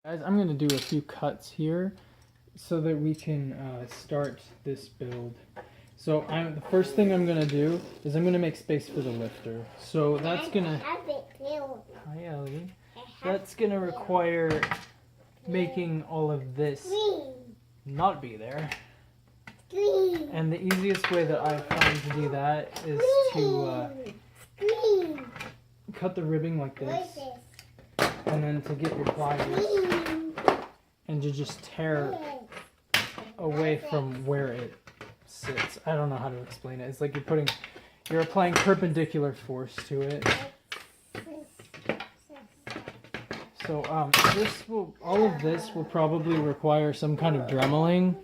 Guys, I'm going to do a few cuts here so that we can start this build. So the first thing I'm going to do is I'm going to make space for the lifter. So that's going to... Hi, Ellie. That's going to require making all of this not be there. And the easiest way that I find to do that is to cut the ribbing like this. And then to get your pliers and to just tear away from where it sits. I don't know how to explain it. It's like you're applying perpendicular force to it. So all of this will probably require some kind of dremeling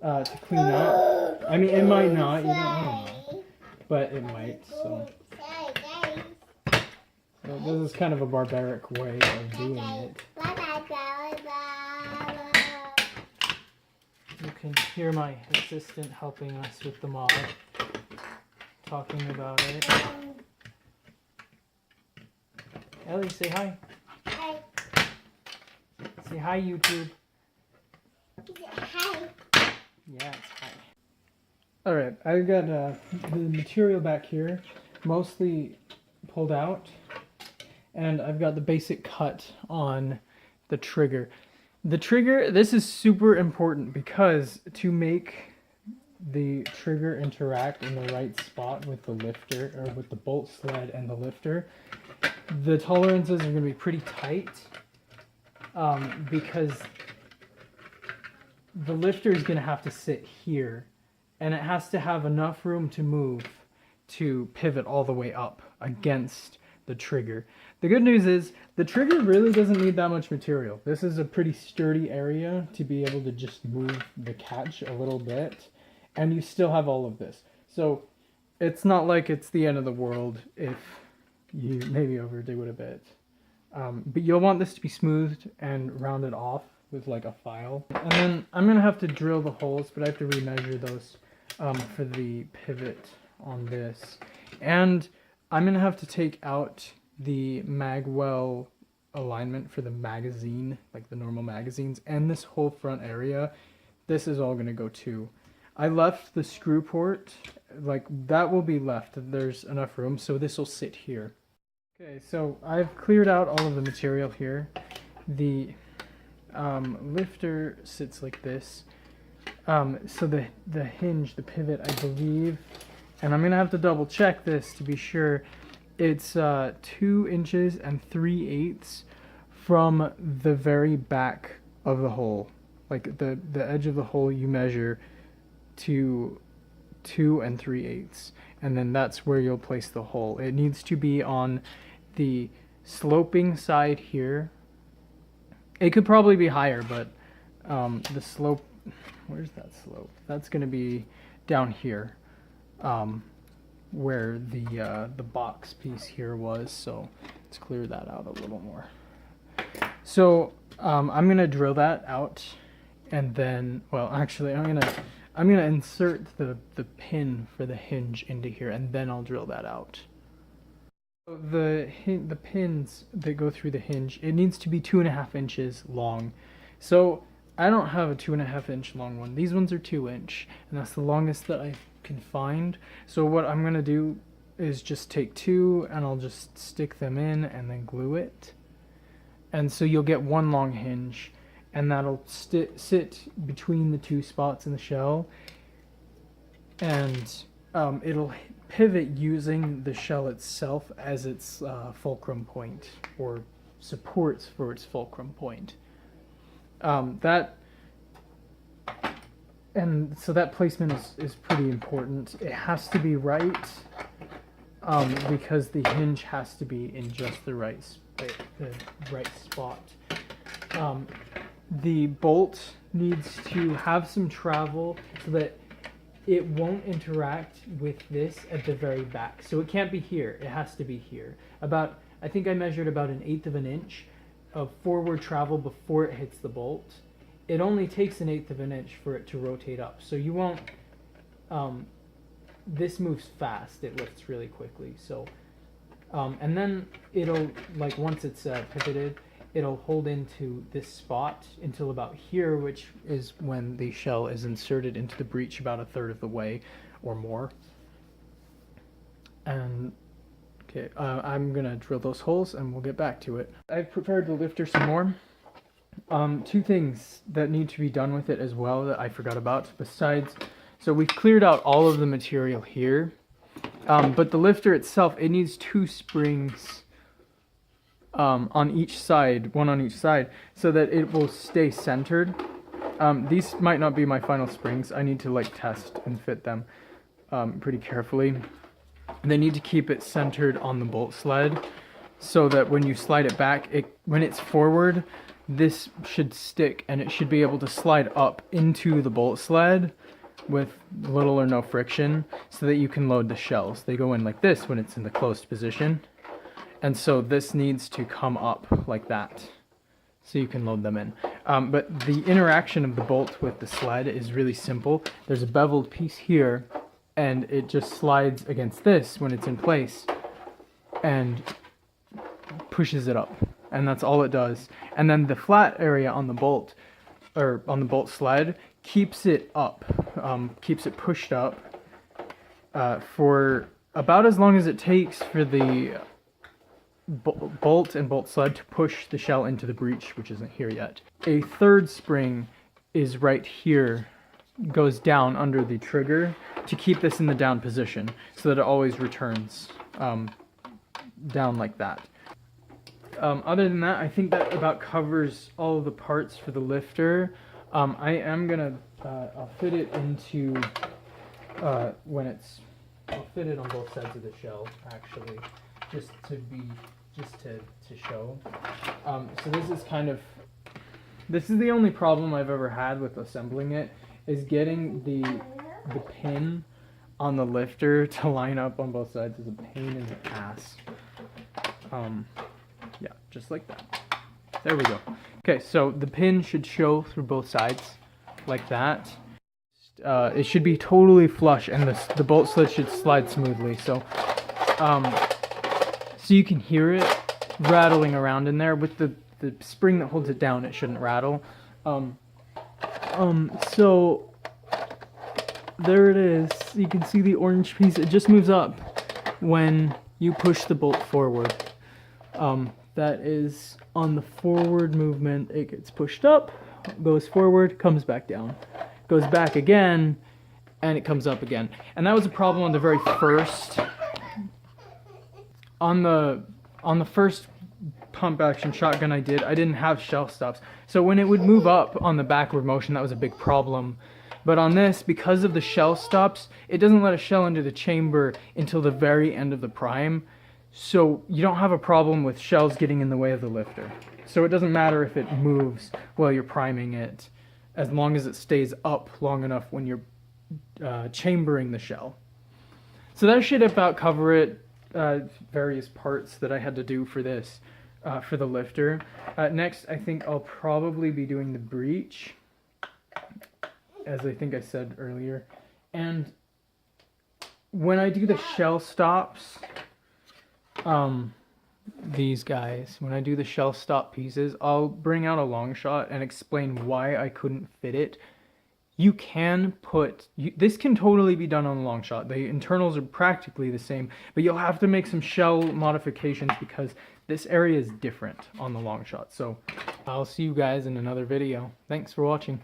to clean up. I mean, it might not, you don't know, but it might. So this is kind of a barbaric way of doing it. You can hear my assistant helping us with the mod, talking about it. Ellie, say hi. Hi. Say hi, YouTube. Hi. Yeah, it's hi. Alright, I've got the material back here, mostly pulled out. And I've got the basic cut on the trigger. The trigger, this is super important because to make the trigger interact in the right spot with the lifter, or with the bolt sled and the lifter, the tolerances are going to be pretty tight because the lifter is going to have to sit here and it has to have enough room to move to pivot all the way up against the trigger. The good news is the trigger really doesn't need that much material. This is a pretty sturdy area to be able to just move the catch a little bit, and you still have all of this. So it's not like it's the end of the world if you maybe overdo it a bit. But you'll want this to be smoothed and rounded off with like a file. And then I'm going to have to drill the holes, but I have to remeasure those for the pivot on this. And I'm going to have to take out the magwell alignment for the magazine, like the normal magazines, and this whole front area. This is all going to go too. I left the screw port, like that will be left. There's enough room, so this will sit here. Okay, so I've cleared out all of the material here. The lifter sits like this. So the hinge, the pivot, I believe, and I'm going to have to double check this to be sure. It's 2 inches and 3/8 from the very back of the hole. Like the edge of the hole you measure to 2 3/8. And then that's where you'll place the hole. It needs to be on the sloping side here. It could probably be higher, but the slope, where's that slope? That's going to be down here. Where the box piece here was, so let's clear that out a little more. So I'm gonna drill that out, and then, well, actually I'm gonna insert the pin for the hinge into here, and then I'll drill that out. The pins that go through the hinge, it needs to be 2.5 inches long. So I don't have a 2.5 inch long one. These ones are 2 inch, and that's the longest that I can find. So what I'm gonna do is just take 2 and I'll just stick them in and then glue it, and so you'll get one long hinge, and that'll sit between the 2 spots in the shell, and it'll pivot using the shell itself as its fulcrum point, or supports for its fulcrum point. And so that placement is pretty important. It has to be right because the hinge has to be in just the right spot. The bolt needs to have some travel so that it won't interact with this at the very back. So it can't be here. It has to be here. I think I measured about 1/8 of an inch of forward travel before it hits the bolt. It only takes 1/8 of an inch for it to rotate up. So you won't, this moves fast. It lifts really quickly. So, and then it'll, like once it's pivoted, it'll hold into this spot until about here, which is when the shell is inserted into the breech about a third of the way or more. And okay, I'm gonna drill those holes and we'll get back to it. I've prepared the lifter some more. Two things that need to be done with it as well that I forgot about besides, so we've cleared out all of the material here, but the lifter itself, it needs 2 springs on each side, one on each side, so that it will stay centered. These might not be my final springs. I need to like test and fit them pretty carefully. They need to keep it centered on the bolt sled so that when you slide it back, when it's forward, this should stick and it should be able to slide up into the bolt sled with little or no friction so that you can load the shells. They go in like this when it's in the closed position. And so this needs to come up like that so you can load them in. But the interaction of the bolt with the sled is really simple. There's a beveled piece here and it just slides against this when it's in place and pushes it up. And that's all it does. And then the flat area on the bolt, or on the bolt sled, keeps it up, keeps it pushed up for about as long as it takes for the bolt and bolt sled to push the shell into the breech, which isn't here yet. A third spring is right here, goes down under the trigger to keep this in the down position so that it always returns down like that. Other than that, I think that about covers all of the parts for the lifter. I am gonna, I'll fit it into, I'll fit it on both sides of the shell, actually, just to show. So this is the only problem I've ever had with assembling it, is getting the pin on the lifter to line up on both sides is a pain in the ass. Yeah, just like that. There we go. Okay, so the pin should show through both sides like that. It should be totally flush and the bolt sled should slide smoothly. So you can hear it rattling around in there. With the spring that holds it down, it shouldn't rattle. So there it is. You can see the orange piece. It just moves up when you push the bolt forward. That is on the forward movement. It gets pushed up, goes forward, comes back down, goes back again, and it comes up again. And that was a problem on the very first, on the first pump action shotgun I didn't have shell stops. So when it would move up on the backward motion, that was a big problem. But on this, because of the shell stops, it doesn't let a shell into the chamber until the very end of the prime. So you don't have a problem with shells getting in the way of the lifter. So it doesn't matter if it moves while you're priming it, as long as it stays up long enough when you're chambering the shell. So that should about cover it, various parts that I had to do for this, for the lifter. Next, I think I'll probably be doing the breech, as I think I said earlier. And when I do the shell stops, these guys, when I do the shell stop pieces, I'll bring out a long shot and explain why I couldn't fit it. You can this can totally be done on a long shot. The internals are practically the same, but you'll have to make some shell modifications because this area is different on the long shot. So I'll see you guys in another video. Thanks for watching.